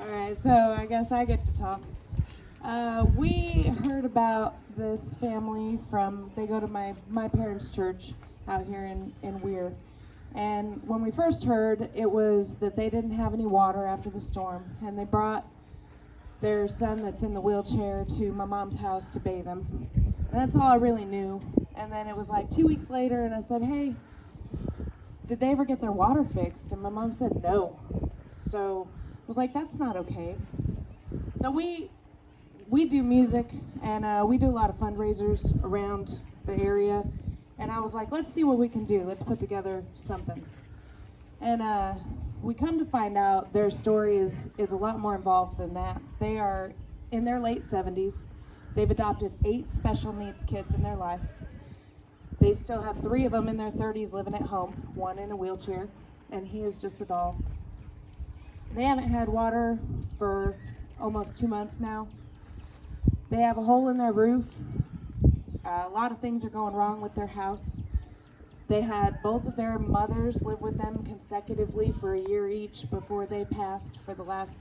All right, so I guess I get to talk. We heard about this family they go to my parents' church out here in Weir. And when we first heard, it was that they didn't have any water after the storm. And they brought their son that's in the wheelchair to my mom's house to bathe him. And that's all I really knew. And then it was like 2 weeks later, and I said, hey, did they ever get their water fixed? And my mom said no. So I was like, that's not okay. So we do music, and we do a lot of fundraisers around the area. And I was like, let's see what we can do. Let's put together something. And we come to find out their story is a lot more involved than that. They are in their late 70s. They've adopted 8 special needs kids in their life. They still have 3 of them in their 30s living at home, 1 in a wheelchair, and he is just a doll. They haven't had water for almost 2 months now. They have a hole in their roof. A lot of things are going wrong with their house. They had both of their mothers live with them consecutively for a year each before they passed for the last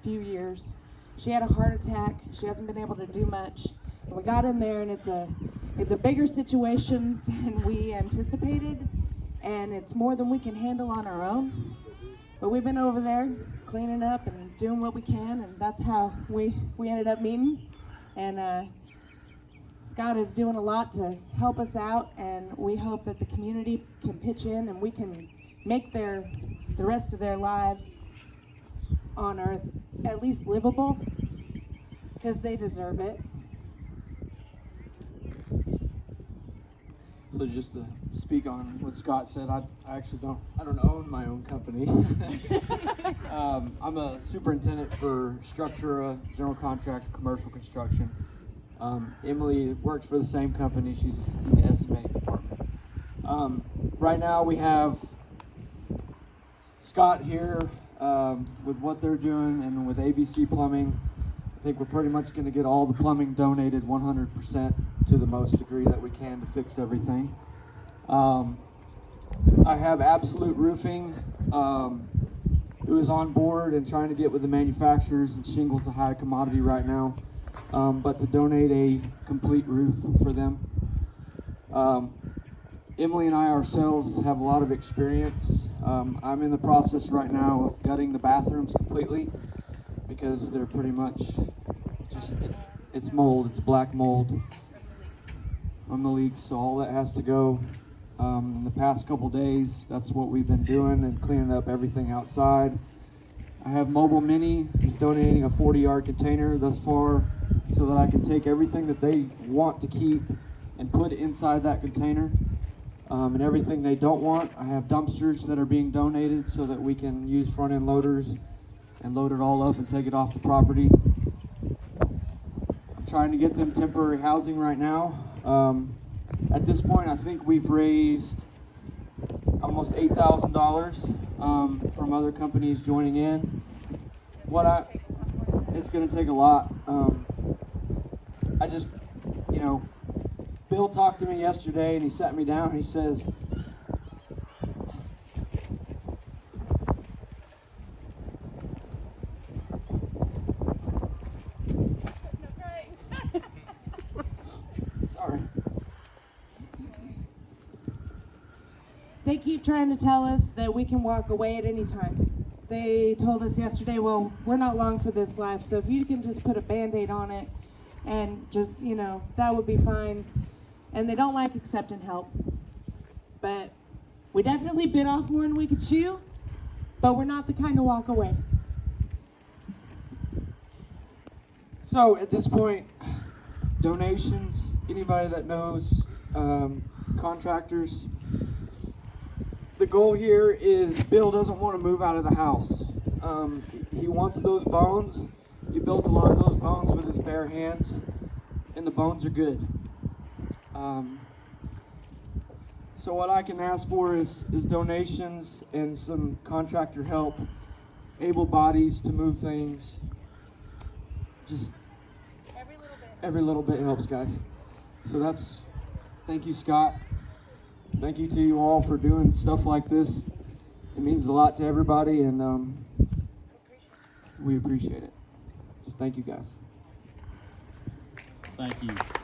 few years. She had a heart attack. She hasn't been able to do much. And we got in there, and it's a bigger situation than we anticipated, and it's more than we can handle on our own. But we've been over there cleaning up and doing what we can, and that's how we ended up meeting. And Scott is doing a lot to help us out, and we hope that the community can pitch in and we can make the rest of their lives on earth at least livable, because they deserve it. So just to speak on what Scott said, I actually don't own my own company. I'm a superintendent for structure, general contract, commercial construction. Emily works for the same company. She's in the estimating department. Right now we have Scott here with what they're doing, and with ABC Plumbing. I think we're pretty much going to get all the plumbing donated 100% to the most degree that we can to fix everything. I have Absolute Roofing, who is on board and trying to get with the manufacturers, and shingles a high commodity right now, but to donate a complete roof for them. Emily and I ourselves have a lot of experience. I'm in the process right now of gutting the bathrooms completely, because they're pretty much just, it's mold, it's black mold on the leaks, so all that has to go. In the past couple days, that's what we've been doing, and cleaning up everything outside. I have Mobile Mini, who's donating a 40-yard container thus far, so that I can take everything that they want to keep and put inside that container. And everything they don't want, I have dumpsters that are being donated so that we can use front-end loaders and load it all up and take it off the property. I'm trying to get them temporary housing right now. At this point, I think we've raised almost $8,000 from other companies joining in. It's going to take a lot. Bill talked to me yesterday, and he sat me down and he says, sorry. They keep trying to tell us that we can walk away at any time. They told us yesterday, well, we're not long for this life, so if you can just put a Band-Aid on it and just, that would be fine. And they don't like accepting help. But we definitely bit off more than we could chew, but we're not the kind to walk away. So at this point, donations, anybody that knows contractors, the goal here is Bill doesn't want to move out of the house. He wants those bones. He built a lot of those bones with his bare hands, and the bones are good. So what I can ask for is donations and some contractor help, able bodies to move things. Just every little bit helps, guys. So thank you, Scott. Thank you to you all for doing stuff like this. It means a lot to everybody, and we appreciate it. So thank you guys. Thank you.